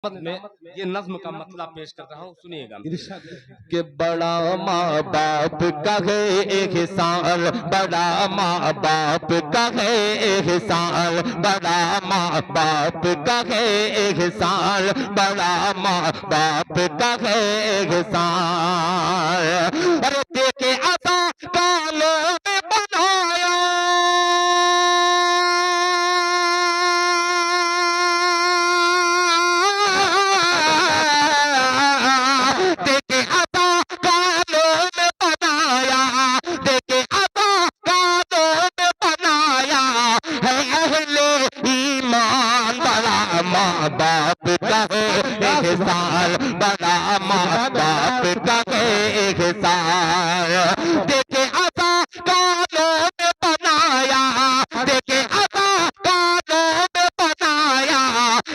में ये नज्म का मतलब पेश कर रहा हूँ, सुनिएगा कि बड़ा माँ बाप का है एहसान, बड़ा माँ बाप का है एहसान, बड़ा माँ बाप का है एहसान, बड़ा माँ बाप का है एहसान। अरे देखे अता कालों में बनाया, माँ बाप का है एहसान, बड़ा माँ बाप का है एहसान। देखे अता कालों में बनाया, देखे अता कालों में बनाया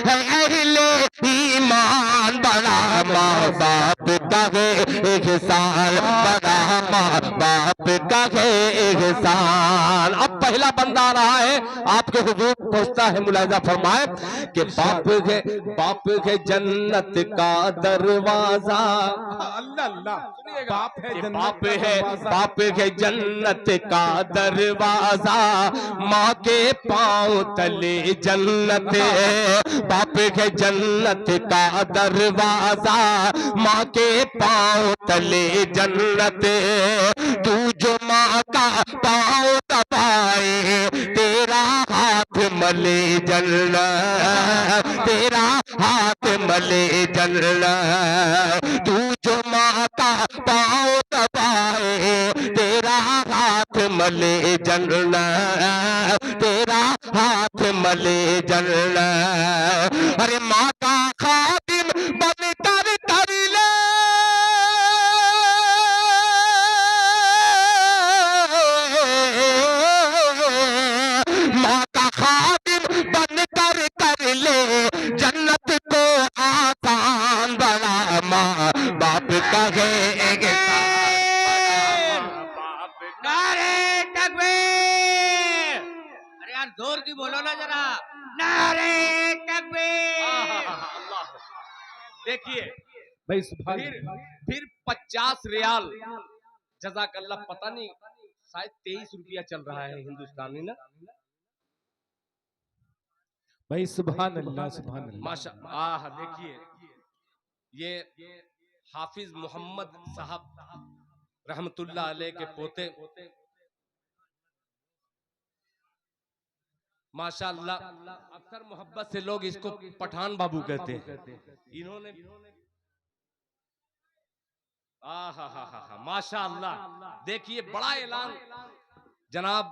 है अहले ईमान, बड़ा माँ बाप का है एहसान, बड़ा माँ बाप का है एहसान। अब पहला बंदा आ रहा है, आपके हुजूर पहुंचता है, मुलाहिजा फरमाए कि बाप है जन्नत का दरवाजा, अल्लाह अल्लाह, बाप है जन्नत का दरवाजा, माँ के पाँव तले जन्नत, बाप है जन्नत का दरवाजा, माँ के पाँव तले जन्नत। तू जो माँ का पाँव दबाए तेरा हाथ मले जन्नत, तेरा हाथ मले जन्नत। तू जो माँ का पाँव दबाए तेरा हाथ मले जन्नत, तेरा हाथ मले जन्नत। अरे माँ का खादिम बन कर ले, माँ का खादिम बन कर ले जन्नत को आसान, बड़ा माँ बाप का है नारे तकबीर! अरे यार जोर की बोलो ना जरा, नारे तकबीर! देखिए भाई फिर 50 रियाल, जज़ाकल्लाह, पता नहीं शायद 23 रुपया चल रहा है हिंदुस्तानी ना भाई, सुभान अल्लाह सुभान अल्लाह। माशा। देखिए ये हाफिज मोहम्मद साहब रहमतुल्लाह अलैह के पोते, माशाअल्लाह। अक्सर मोहब्बत से लोग इसको पठान बाबू कहते हैं। इन्होंने माशाअल्लाह, देखिए बड़ा ऐलान जनाब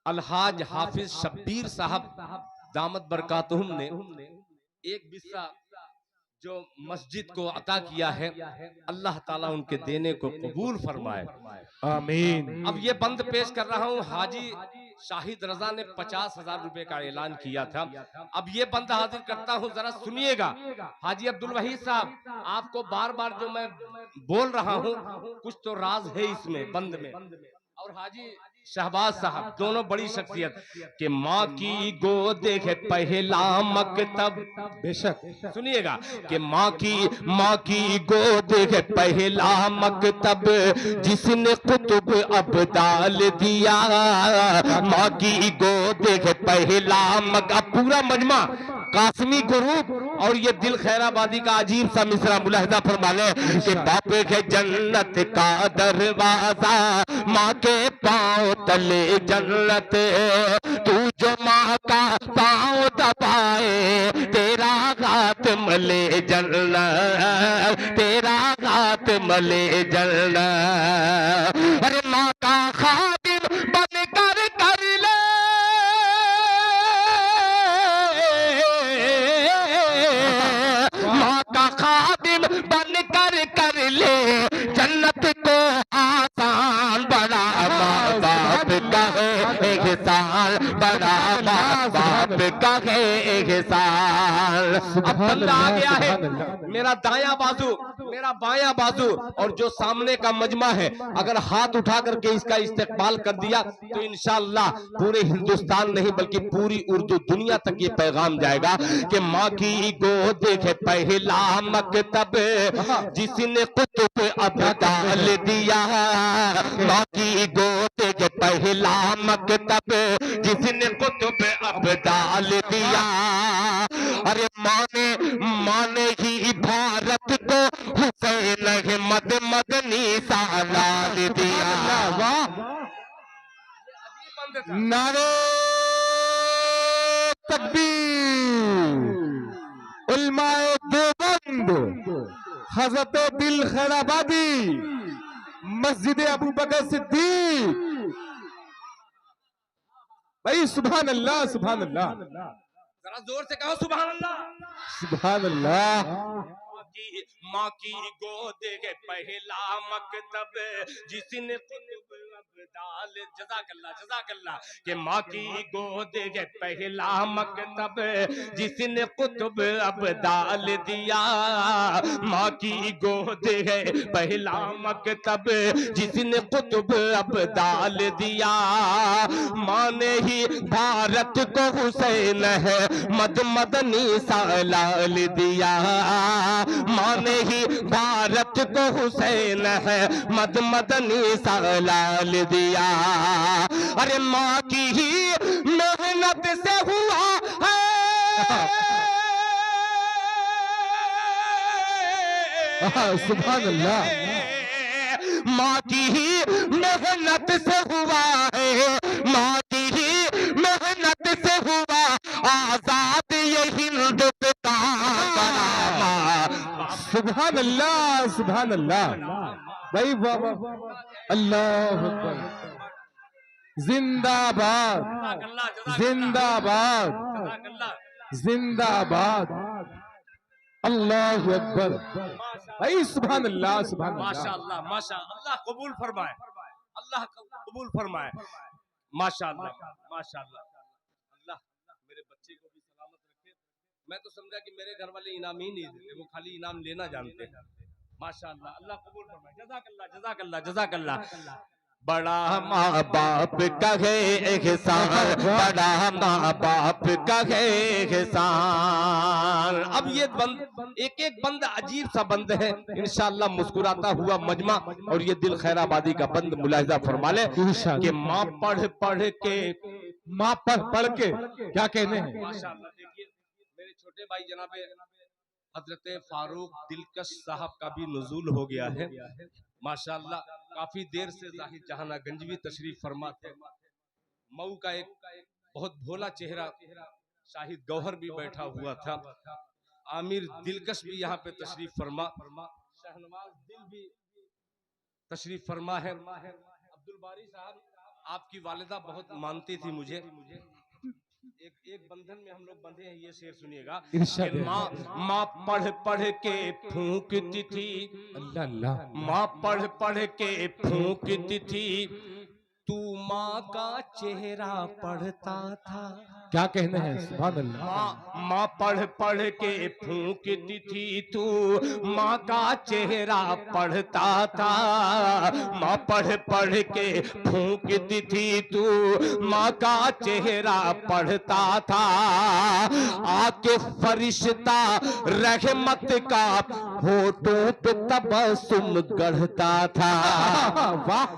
अलहाज हाफिज शब्बीर साहब दामत बरकातुहुम ने एक बिस्सा जो मस्जिद को अता किया है, अल्लाह ताला उनके देने को कबूल फरमाए, आमीन। अब ये बंद पेश कर रहा हूँ। हाजी शाहिद रजा ने 50,000 रुपए का ऐलान किया था। अब ये बंद हाजिर करता हूँ, जरा सुनिएगा। हाजी अब्दुल वहीद साहब, आपको बार बार जो मैं बोल रहा हूँ कुछ तो राज है इसमें बंद में। और हाजी शहबाज साहब दोनों बड़ी शख्सियत के माँ की गोद है पहला मकतब, बेशक सुनिएगा कि माँ की गोद है पहला मकतब, जिसने कुतुब अब्दाल दिया, माँ की गोद है पहला मकतब। पूरा मजमा कासमी ग्रुप और ये दिल खैराबादी का अजीब सा मिसरा मुलाहिजा फरमा ले कि बाप है जन्नत का दरवाजा, माँ के पाँव तले जन्नत। तू जो माँ का पाँव दबाए तेरा हाथ मले जन्नत, तेरा हाथ मले जन्नत। अरे माँ का खादिम बन कर ले, माँ का खादिम बन कर ले जन्नत को आसान, बड़ा माँ बाप का है एहसान, बड़ा माँ बाप का है एहसान। अब बंदा आ गया है, मेरा दायां बाजू, मेरा बायां बाजू और जो सामने का मजमा है, अगर हाथ उठा करके इसका इस्तेकबाल कर दिया तो इंशाअल्लाह पूरे हिंदुस्तान नहीं बल्कि पूरी उर्दू दुनिया तक ये पैगाम जाएगा कि माँ की गोद है पहला मकतब जिसने कुतुब अब्दाल दिया। माँ की गोद है पहला मकतब जिसने कुतुब अब्दाल दिया। अरे माने ही भारत को हुसैन मदनी सालाल दिया। वाह, नारे तकबीर, उलमाए देवबंद, हजरत दिल खैराबादी, मस्जिद अबू बकर सिद्दीक। भाई सुभान अल्लाह, सुभान अल्लाह, जरा जोर से कहो सुभान अल्लाह। सुभान अल्लाह। माँ की गोद के पहला मकतब जिसने कुतुब अब्दाल, जज़ाकल्लाह जज़ाकल्लाह, कि माँ की गोद के पहला मकतब जिसने कुतुब अब्दाल दिया। माँ की गोद है पहला मकतब जिसने कुतुब अब्दाल दिया। माँ ने ही भारत को हुसैन है मदनी सालाल दिया। माँ ने ही भारत को हुसैन है मदनी सालाल दिया। अरे माँ की ही मेहनत से हुआ है। सुभान अल्लाह। माँ की ही मेहनत से हुआ है, माँ की ही मेहनत से हुआ आजाद ये हिंदुस्तान। सुभान अल्लाह, सुभान अल्लाह। भाई वाह वाह, अल्लाह अकबर, जिंदाबाद जिंदाबाद जिंदाबाद, अल्लाह अकबर। भाई सुभान अल्लाह, सुभान अल्लाह, माशाअल्लाह माशाअल्लाह, अल्लाह कबूल फरमाए, अल्लाह कबूल फरमाए। माशाअल्लाह माशाअल्लाह, अल्लाह मेरे बच्चे को भी सलामत रखे। मैं तो समझा कि मेरे घर वाले इनाम ही नहीं देते, वो खाली इनाम लेना जानते हैं। माशाअल्लाह, अल्लाह कबूल फरमाए। जज़ाकल्लाह जज़ाकल्लाह जज़ाकल्लाह। बड़ा माँ बाप का है एहसान, बड़ा माँ बाप का है एहसान। अब ये बंद, एक एक बंद अजीब सा बंद है, इंशाअल्लाह मुस्कुराता हुआ मजमा और ये दिल खैराबादी का बंद मुलाहिजा फरमा ले कि माँ पढ़ पढ़ के, माँ पढ़ के क्या कहने हैं। माशाअल्लाह। देखिए मेरे छोटे भाई जनाबे हजरत फारूक दिलकश साहब का भी नुज़ूल हो गया है। माशाअल्लाह काफी देर से जाहिद जहाना गंजवी तशरीफ फरमा थे। मऊ का एक बहुत भोला चेहरा शाहिद गौहर भी बैठा हुआ था। आमिर दिलकश भी यहाँ पे तशरीफ फरमा, शहनवाज दिल भी तशरीफ फरमा है। अब्दुल बारी साहब, आपकी वालिदा बहुत मानती थी मुझे। एक बंधन में हम लोग बंधे हैं, ये शेर सुनिएगा। माँ पढ़ पढ़ के फूंकती थी, अल्लाह अल्लाह, माँ पढ़ पढ़ के फूंकती थी, तू माँ का चेहरा पढ़ता था। क्या कहने हैं, सुभान अल्लाह। माँ पढ़ पढ़ के फूंकती थी, तू माँ का चेहरा पढ़ता था। माँ पढ़ पढ़ के फूंकती थी, तू माँ का चेहरा पढ़ता था। आके फरिश्ता रहमत का होठों पे तबस्सुम गढ़ता था। वाह,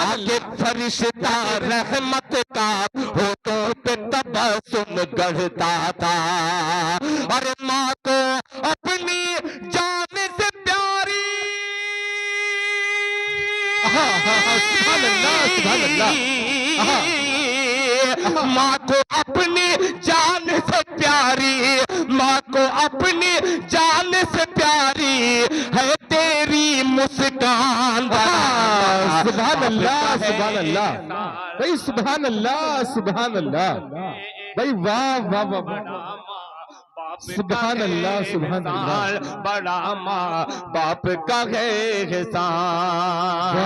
आके फरिश्ता रहमत का होठों पे तबस्सुम गढ़ता था। और माँ को अपनी जान से प्यारी, सुभान अल्लाह, सुभान अल्लाह। माँ को अपनी जान से प्यारी, माँ को अपनी जान से प्यारी है तेरी मुस्कान। सुभान अल्लाह, सुभान अल्लाह। भाई सुभान अल्लाह, सुभान अल्लाह। भाई वाह वाह वाह, सुभान अल्लाह, सुभान अल्लाह। बड़ा माँ बाप का है एहसान।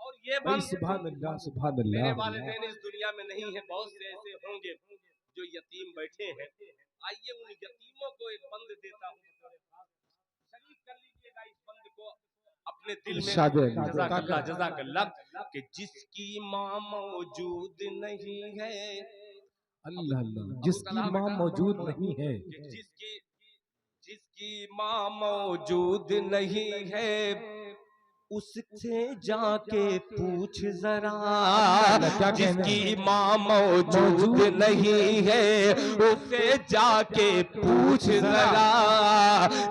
और ये भाई सुभान अल्लाह, सुभान अल्लाह। मेरे वालिदैन इस दुनिया में नहीं है, बहुत से ऐसे होंगे जो यतीम बैठे हैं। आइए उन यतीमों को एक बंद देता हूँ, शरीक कर लीजिएगा इस बंद को अपने दिल में। जज़ाकल्लाह जज़ाकल्लाह। कि जिसकी माँ मौजूद नहीं है, अल्लाह अल्लाह, जिसकी माँ मौजूद नहीं है, कि जिसकी माँ मौजूद नहीं है, उससे जाके पूछ जरा। जिसकी माँ मौजूद नहीं है, उससे जाके पूछ जरा।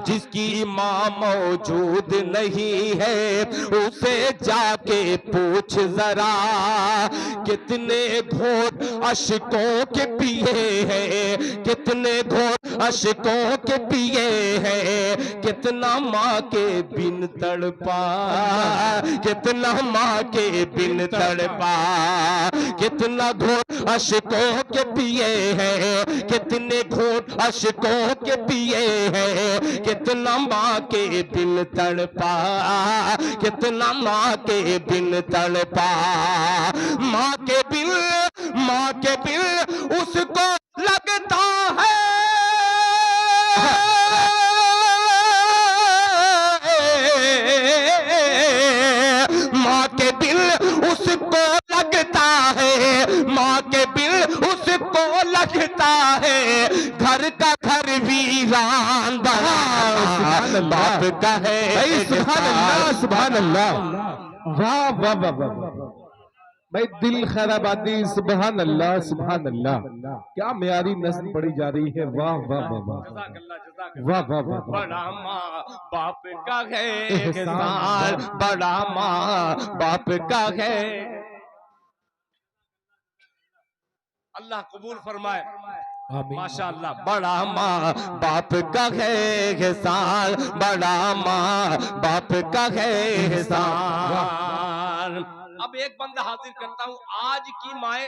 जिसकी माँ मौजूद नहीं है, उसे जाके पूछ जरा। कितने घोट अशकों के पिए हैं, कितने घोट अशकों के पिए हैं। कितना माँ के बिन तड़पा, कितना माँ के बिन तड़पा। कितना घोट अशकों के पिए हैं, कितने घोट अशकों के पिए हैं। कितना माँ के बिन तड़पा, कितना माँ के बिन तड़पा। माँ के बिन, माँ के बिन उसको लगता है। माँ के दिल उसको लगता है, माँ के दिल उसको लगता है। घर का घर वीरान बना बाप का है। सुभान अल्लाह सुभान अल्लाह, वाह वाह वाह वाह भाई, दिल खैराबादी, सुभान अल्लाह सुभान अल्लाह। क्या म्यारी नस्ल पड़ी जा रही है, वाह वाह वाह वाह वाह वाह वाह। बड़ा माँ बाप का है एहसान, बड़ा माँ बाप का है। अल्लाह कबूल फरमाए, माशाअल्लाह। बड़ा माँ बाप का है एहसान, बड़ा माँ बाप का है एहसान। अब एक बंदा हाजिर करता हूँ, आज की माए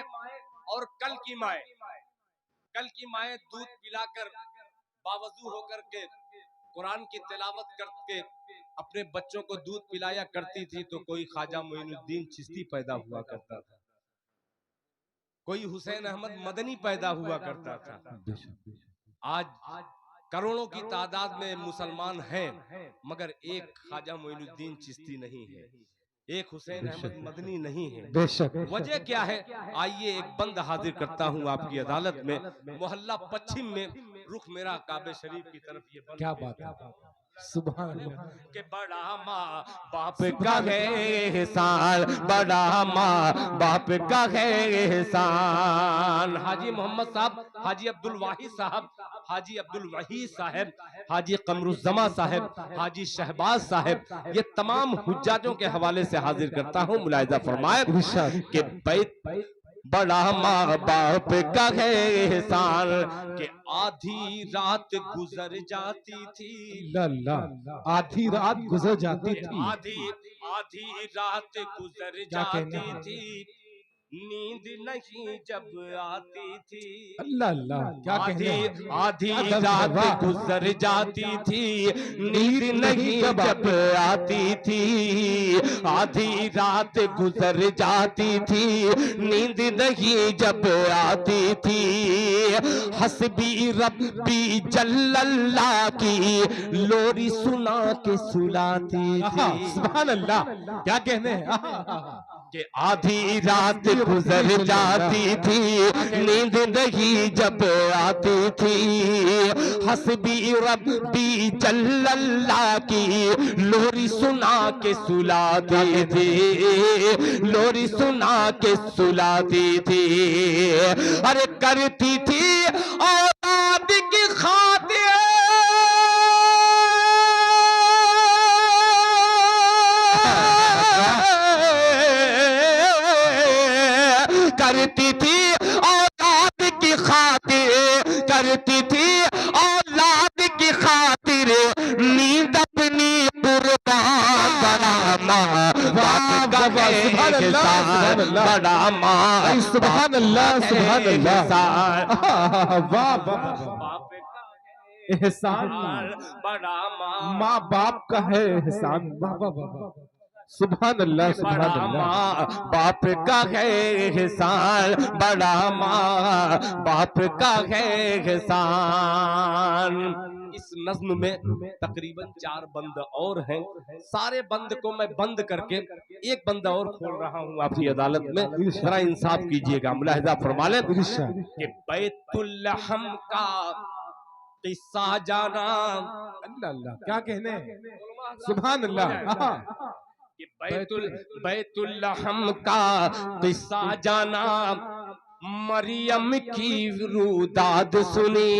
और कल की माए। कल की माए दूध पिलाकर बावजू होकर के कुरान की तिलावत करके अपने बच्चों को दूध पिलाया करती थी, तो कोई ख्वाजा मोइनुद्दीन चिश्ती पैदा हुआ करता था, कोई हुसैन अहमद मदनी पैदा हुआ करता था। आज करोड़ों की तादाद में मुसलमान हैं, मगर एक ख्वाजा मोइनुद्दीन चिश्ती नहीं है, एक हुसैन अहमद मदनी नहीं है। बेशक। वजह क्या है? आइए एक बंद हाजिर करता हूँ आपकी अदालत में। मोहल्ला पश्चिम में, रुख मेरा काबे शरीफ की तरफ। ये बंद क्या बात है, सुभान अल्लाह। के बड़ा माँ बाप का है एहसान, बड़ा माँ बाप का है एहसान। हाजी मोहम्मद साहब, हाजी अब्दुल वाहिद साहब, हाजी अब्दुल वहीद साहब, हाजी कमरुज़्ज़मा साहब, हाजी शहबाज साहब, ये तमाम हुज्जाजों के हवाले से हाजिर करता हूँ। मुलाहिजा फरमाए कि बैत बड़ा माँ बाप का है एहसान, कि आधी रात गुजर जाती थी। अल्लाह, आधी रात गुजर जाती थी, आधी रात गुजर जाती थी, नींद नहीं जब आती थी। अल्लाह अल्लाह, क्या आधी रात गुजर जाती थी, नींद नहीं जब आती थी। आधी रात गुजर जाती थी, नींद नहीं जब आती थी। हस्बी रब्बी जल्लल्लाह की लोरी सुना के सुलाती थी। सुभान अल्लाह, क्या कहने कि आधी रात गुजर जाती थी, नींद नहीं जब आती थी। हस्बी रब्बी जल्लल्लाह की लोरी सुना के सुलाती थी, लोरी सुना के सुलाती थी। अरे करती थी औलाद की खातिर, करती थी औलाद की खातिर, करती थी औलाद की खातिर, नींद अपनी कुर्बान। बड़ा माँ बाप का है एहसान, बड़ा माँ सुभान अल्लाह सुभान अल्लाह, वाह वाह, एहसान बड़ा माँ बाप का है एहसान, वाह वाह वाह। सुभान अल्लाह सुभान बड़ा अल्लाह। माँ बाप का है एहसान, बड़ा माँ बाप का है एहसान। इस नज्म में तकरीबन 4 बंद और हैं। सारे बंद को मैं बंद करके एक बंद और खोल रहा हूँ आपकी अदालत में, जरा इंसाफ कीजिएगा, मुलाहिजा फरमा लें कि बैतुल्लहम का किस्सा जाना। अल्लाह अल्लाह क्या कहने हैं, सुभान अल्लाह। हाँ कि बैतुल्लहम का किस्सा जाना, मरियम की रुदाद सुनी।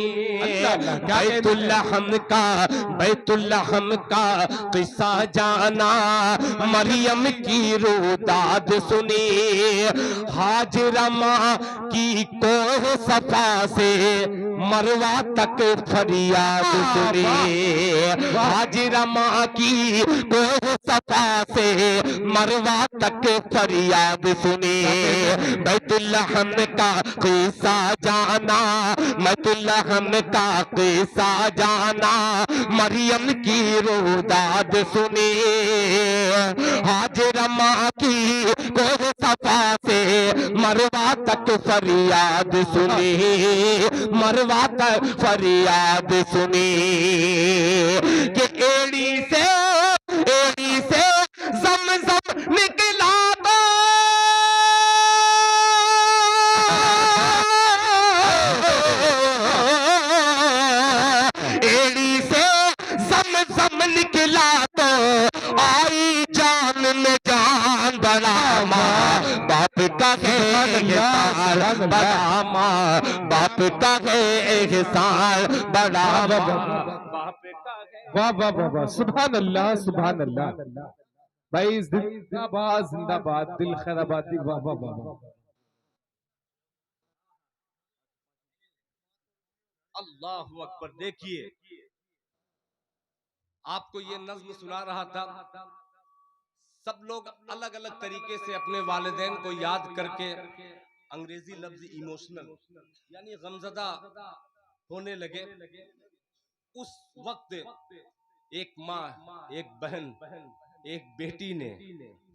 बैतुल्लहम का किस्सा जाना, मरियम की रुदाद सुनी। हाजरा माँ की कोह सफा से मरवा तक फरियाद सुनी। हाजरा माँ की कोह सफा से मरवा तक फरियाद सुनी। बैतुल्लहम का किस्सा जाना, बैतुल्लहम का किस्सा जाना, मरियम की रुदाद सुनी। हाजरा माँ की कोह सफा से मरवा तक फरियाद सुनी, मरवा तक फरियाद सुनी। कि एड़ी से ज़म निकला तो एड़ी से ज़म निकला तो आई जान में जान। बड़ा माँ बाप का है एहसान, बड़ा माँ बाप का है एहसान, बड़ा बाप का है। वाह वाह वाह वाह, सुभान अल्लाह सुभान अल्लाह। भाई जिंदाबाद जिंदाबाद, दिल खैराबादी, वाह वाह वाह वाह। अल्लाहु अकबर। देखिए, आपको ये नज्म सुना रहा था, सब लोग अलग अलग तरीके से अपने वालिदैन को याद करके अंग्रेजी लफ्ज इमोशनल यानी गमजदा होने लगे। उस वक्त एक माँ, एक बहन, एक बेटी ने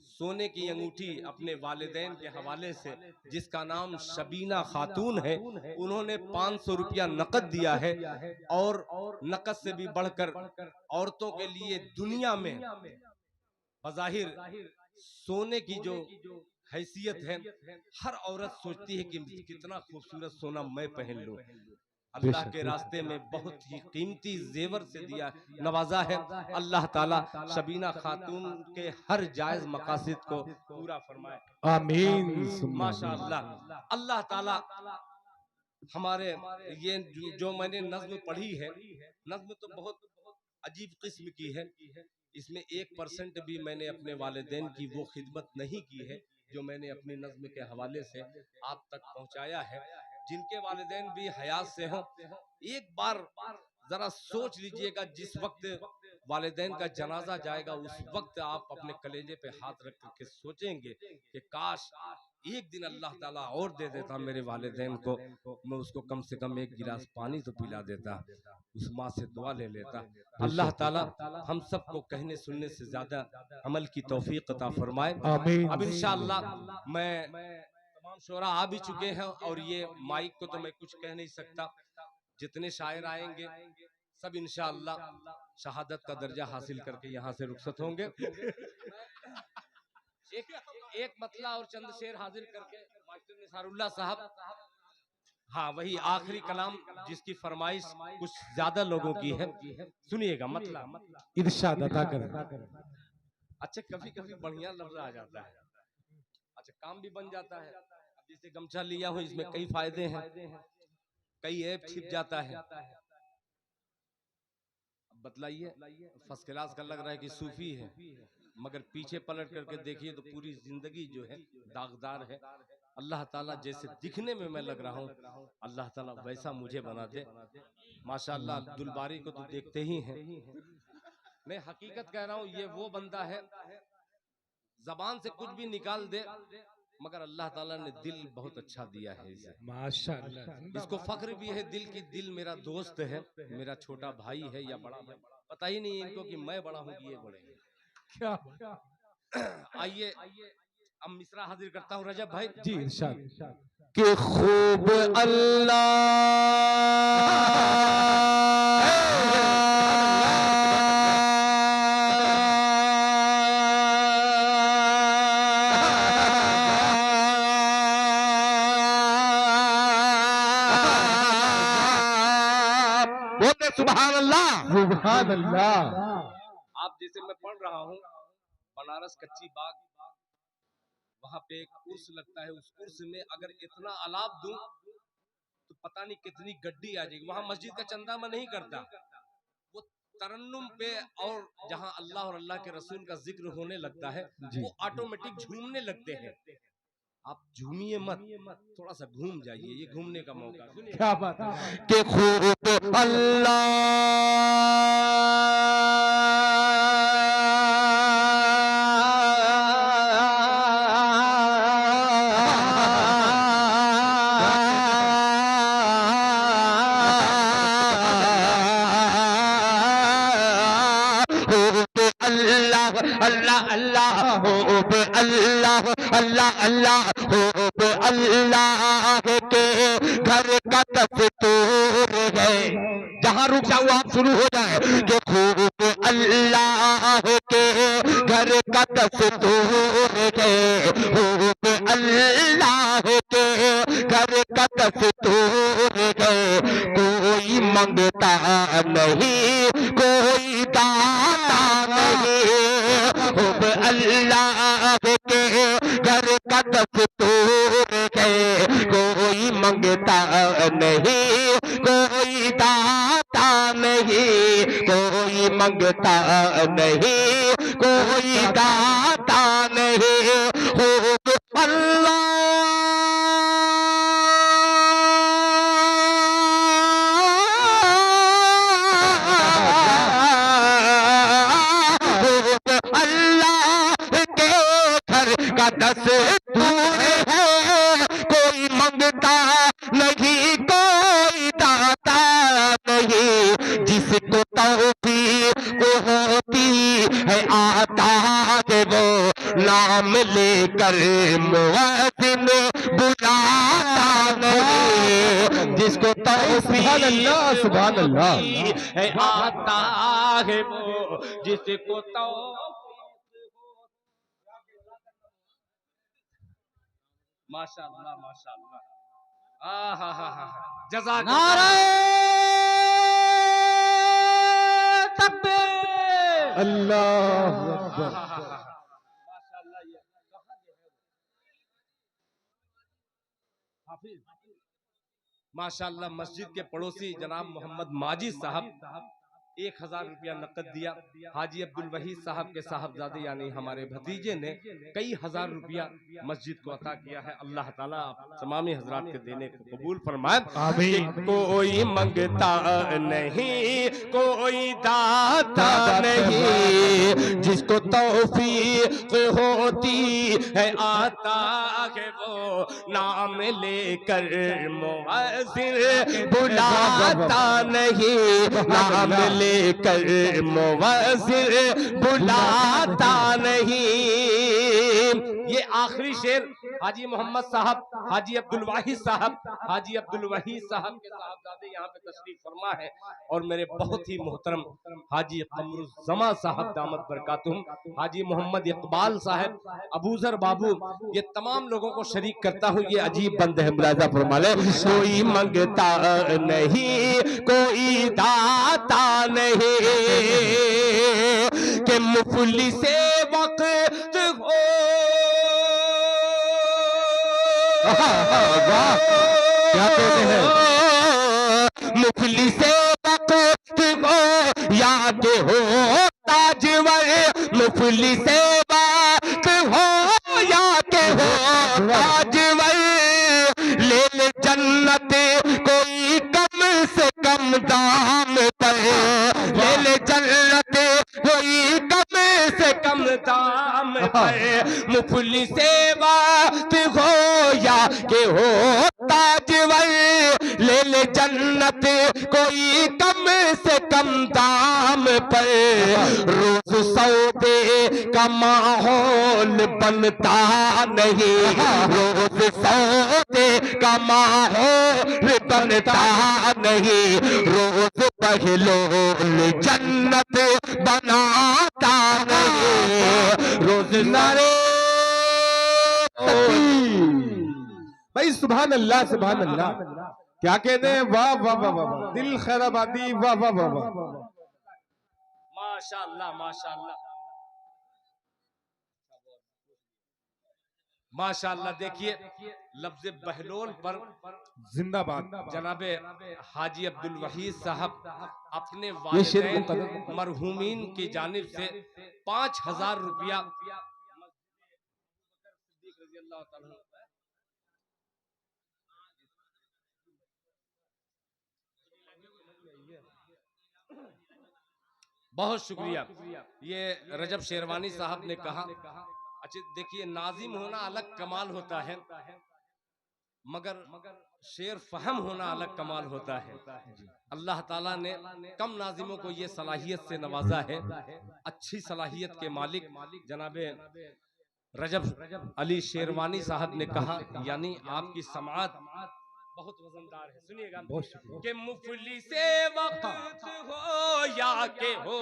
सोने की अंगूठी अपने वालिदैन के हवाले से, जिसका नाम शबीना खातून है, उन्होंने 500 रुपया नकद दिया है। और नकद से भी बढ़कर औरतों के लिए दुनिया में बज़ाहिर सोने की जो हैसियत है, हर औरत सोचती है कि कितना खूबसूरत सोना मैं पहन लूं। अल्लाह के रास्ते में बहुत ही कीमती जेवर से दिया नवाजा है। अल्लाह ताला शबीना खातून के हर जायज मकासद को पूरा फरमाए, आमीन माशाअल्लाह। अल्लाह ताला हमारे ये जो मैंने नज्म पढ़ी है, नज्म तो बहुत अजीब किस्म की है। इसमें 1% भी मैंने अपने वालिदैन की वो खिदमत नहीं की है जो मैंने अपनी नज्म के हवाले से आप तक पहुंचाया है। जिनके वालिदैन भी हयात से हों, एक बार जरा सोच लीजिएगा, जिस वक्त वालिदैन का जनाजा जाएगा उस वक्त आप अपने कलेजे पे हाथ रख करके सोचेंगे कि काश एक दिन अल्लाह ताला और दे देता मेरे वालिदैन को, मैं उसको कम से कम एक गिलास पानी तो पिला देता, उस माँ से दुआ ले लेता। अल्लाह ताला हम सबको कहने सुनने से ज्यादा अमल की तौफीक अता फरमाए। अब इंशाअल्लाह मैं, तमाम शोरा आ भी चुके हैं और ये माइक को तो मैं कुछ कह नहीं सकता, जितने शायर आएंगे सब इंशाअल्लाह शहादत का दर्जा हासिल करके यहाँ से रुखसत होंगे। एक मतला और चंद शेर हाजिर करके मास्टर निसारुल्लाह साहब, हाँ वही आखिरी कलाम जिसकी फरमाइश कुछ ज्यादा लोगों की है, सुनिएगा मतला इरशाद अता करें। अच्छा, कभी कभी बढ़िया लफ्ज आ जाता है, अच्छा काम भी बन जाता है। अब जैसे गमछा लिया हूँ, इसमें कई फायदे हैं, कई ऐप छिप जाता है। बतलाइए, फर्स्ट क्लास का लग रहा है कि सूफी है, मगर पीछे पलट करके देखिए तो पूरी जिंदगी जो है दागदार है। अल्लाह ताला जैसे दिखने में मैं लग रहा हूँ, अल्लाह ताला वैसा मुझे बना दे। माशाअल्लाह अब्दुल बारी को तो देखते ही हैं, मैं हकीकत कह रहा हूँ, ये वो बंदा है जबान से कुछ भी निकाल दे, मगर अल्लाह ताला ने दिल बहुत अच्छा दिया है इसे, माशाअल्लाह। इसको फख्र भी है दिल की, दिल मेरा दोस्त है, मेरा छोटा भाई है या बड़ा भाई, पता ही नहीं इनको कि मैं बड़ा हूँ कि ये बड़े हैं। क्या आइए अब मिसरा हाजिर करता हूँ रजब भाई जी इरशाद। कि खूब बोलते सुभान अल्लाह। सुभान अल्लाह। आप जैसे मैं पढ़ रहा हूँ बनारस कच्ची बाग, वहां पे एक उर्स लगता है, उस उर्स में अगर इतना अलाप दूं तो पता नहीं कितनी गड्डी आ जाएगी। वहां मस्जिद का चंदा मैं नहीं करता, वो तरन्नुम पे और जहां अल्लाह और अल्लाह के रसूल का जिक्र होने लगता है वो ऑटोमेटिक झूमने लगते हैं। आप झूमिए मत, थोड़ा सा घूम जाइए, ये घूमने का मौका। सुनिए क्या बात है। के खूब अल्लाह अल्लाह खूब अल्लाह अल्लाह अल्लाह खूब अल्लाह के घर का दस्तूर है। जहाँ रुक जाओ आप शुरू हो जाए कि खूब अल्लाह के घर का दस्तूर है। खूब अल्लाह के घर का दस्तूर है। कोई मंगता नहीं, कोई दाता नहीं। खूब अल्लाह के घर का दस्तूर है। कोई मंगता नहीं, कोई दाता नहीं। कोई मंगता नहीं, कोई दाता नहीं। खूब अल्लाह दस्तूर है। कोई मंगता नहीं, कोई दाता नहीं। जिसको तौफीक होती है आता है वो नाम लेकर मुअज्जिन बुलाता नहीं। जिसको सुभान अल्लाह, सुभान अल्लाह। है आता है वो जिसको माशाअल्लाह माशाअल्लाह। हा हा हा जज़ाक नारे तकबीर। अल्लाहु अकबर। माशाअल्लाह। ये कहाँ गए हैं हाफिज? माशाअल्लाह मस्जिद के पड़ोसी जनाब मोहम्मद माजिद साहब 1000 रुपया नकद दिया। हाजी अब्दुल वही साहब के साहबजादे यानी हमारे भतीजे ने कई हजार रुपया मस्जिद को अता किया है। अल्लाह ताला तमामी हजरात के देने को कबूल फरमाए। आमीन। कोई मंगता नहीं, कोई दाता नहीं। जिसको तौफीक होती है आता है वो नाम लेकर मुअज्जिन बुलाता नहीं। नाम लेकर मुअज्जिन बुलाता नहीं। ये आखिरी शेर हाजी मोहम्मद साहब, हाजी अब्दुल वाहिद साहब, हाजी अब्दुल वहीद साहब के साहबजादे यहाँ पे तशरीफ फरमा है और मेरे बहुत ही मोहतरम हाजी कमरुज़्ज़मा साहब दामत बरकातुहुम, हाजी मोहम्मद इकबाल साहब, अबूजर बाबू, ये तमाम लोगों को शरीक करता हूँ। ये अजीब बंद है, मुलाजा फरमा ले। कोई मंगता नहीं, कोई दाता नहीं। के मुफलिस वक्त हो वाह, क्या कहते हैं। मुफलिस वक्त हो याद हो ताजवर। मुफलिस वक्त हो याद हो ताजवर। ले ले जन्नत कोई कम से कम दाम पर। ले ले जन्नत कोई कम से कम दाम पर। मुफलिस वक्त हो या के हो ताजवर। ले ले जन्नत कोई कम से कम दाम पर, रोज सौदे का माहौल बनता नहीं, रोज सौदे का माहौल बनता नहीं, रोज बहलोल जन्नत बनाता नहीं, रोज नारे भाई सुभान अल्लाह सुभान अल्लाह। क्या कहते हैं, वाह वाह वाह वाह, दिल खैराबादी, वाह वाह वाह वाह। माशाअल्लाह माशाअल्लाह माशाअल्लाह। देखिए लफ्ज बहलोल पर जिंदाबाद। जनाबे हाजी अब्दुल वहीद साहब अपने ये शेर वालिदैन मरहूमीन की जानिब से 5,000 रुपया बहुत शुक्रिया। ये रजब शेरवानी साहब ने कहा। अच्छा देखिए, नाजिम होना अलग कमाल होता है, मगर शेर फहम होना अलग कमाल होता है। अल्लाह ताला ने कम नाजिमों को ये सलाहियत से नवाजा है। अच्छी सलाहियत के मालिक जनाबे रजब अली शेरवानी साहब ने कहा, यानी आपकी समाअत बहुत वजनदार है। सुनिएगा कि मुफलिसे वक्त हो या के हो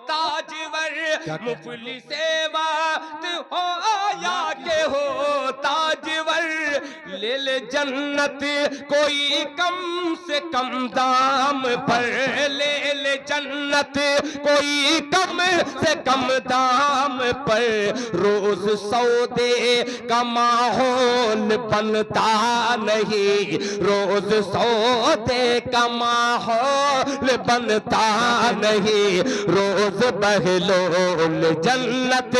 ताजवर, मुफलिसे वक्त हो या के हो ताजवर, ले ले जन्नत कोई कम से कम दाम पर, ले ले जन्नत कोई कम से कम दाम पर, रोज सौदे का माहौल बनता नहीं, रोज सौदे का माहौल बनता नहीं, रोज बहलोल जन्नत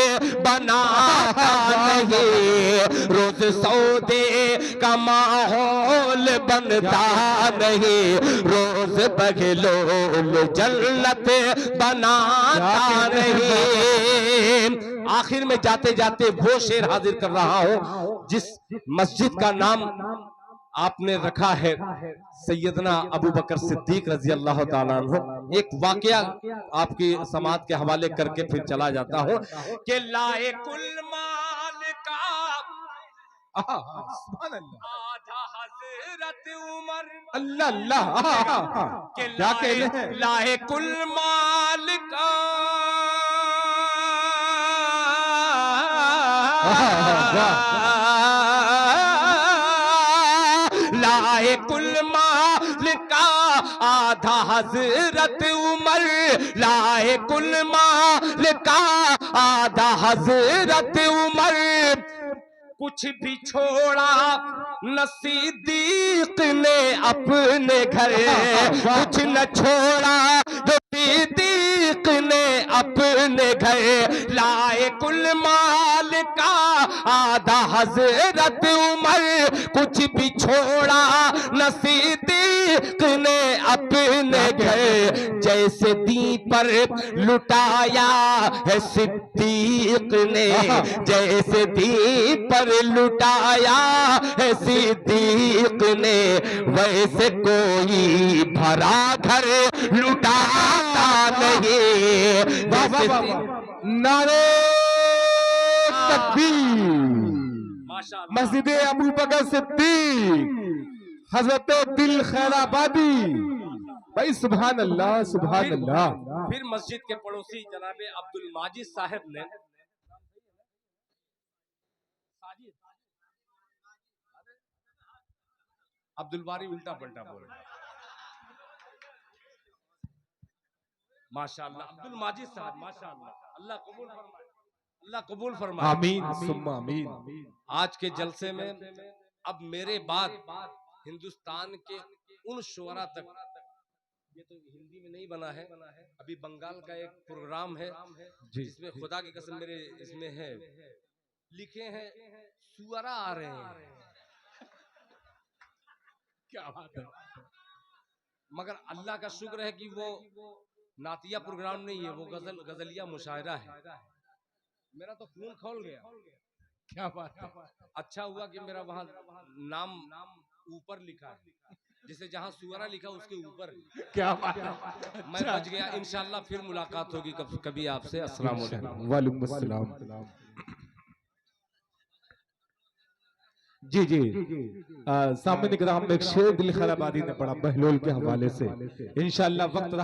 बनाता नहीं, रोज सौदे का माहौल बनता नहीं, रोज बहलोल जन्नत बनाता नहीं। आखिर में जाते जाते वो शेर हाजिर कर रहा हूं जिस मस्जिद का नाम आपने रखा है सैयदना अबू बकर सिद्दीक रजी अल्लाह ताला अन्हु। एक वाकया आपकी समात के हवाले करके फिर चला जाता हूं कि लाए कुल माल का आधा हजरत उमर, अल्लाह अल्लाह। के क्या कहते हैं, लाए कुल माल का लाए कुल माल का आधा हजरत उमर, लाए कुल माल का आधा हजरत उमर, कुछ भी छोड़ा न सिद्दीक ने अपने घर, कुछ न छोड़ा जो सिद्दीक ने अपने घर, लाए कुल माल का आधा हजरत उमर, कुछ भी छोड़ा न सिद्दीक ने अपने घर, जैसे दी पर लुटाया है सिद्दीक ने, जैसे दी पर लुटाया है सिद्दीक ने, वैसे कोई भरा घर लुटाता नहीं। नारे तकबीर। मस्जिद अबू बकर सिद्दीक हजरत दिल खैराबादी। भाई सुभान अल्लाह सुभान अल्लाह। फिर मस्जिद के पड़ोसी जनाबे अब्दुल माजिद साहब ने अब्दुल बारी उल्टा पलटा बोल रहा है। माशाअल्लाह अब्दुल माजिद साहब माशाअल्लाह, अल्लाह कबूल फरमाए, अल्लाह कबूल फरमाए। आमीन सुम्मा आमीन। आज के जलसे में अब मेरे बाद हिंदुस्तान के उन शुअरा तक, ये तो हिंदी में नहीं बना है, अभी बंगाल का एक प्रोग्राम है जिसमें खुदा की कसम मेरे इसमें है लिखे हैं सुअरा आ रहे हैं। क्या बात है। मगर अल्लाह का शुक्र है कि वो नातिया प्रोग्राम नहीं है, वो गजलिया मुशायरा है। मेरा तो खून खोल गया। क्या बात है। अच्छा हुआ कि मेरा वहां नाम ऊपर लिखा है। जिसे जहाँ सुअरा लिखा उसके ऊपर क्या बात है। मैं बच गया। इंशाल्लाह फिर मुलाकात होगी कभी आपसे। अस्सलाम वालेकुम। वालेकुम अस्सलाम। जी जी सामने निकला हम एक शेर दिल खैराबादी ने पढ़ा बहलोल के हवाले से। इंशाल्लाह वक्त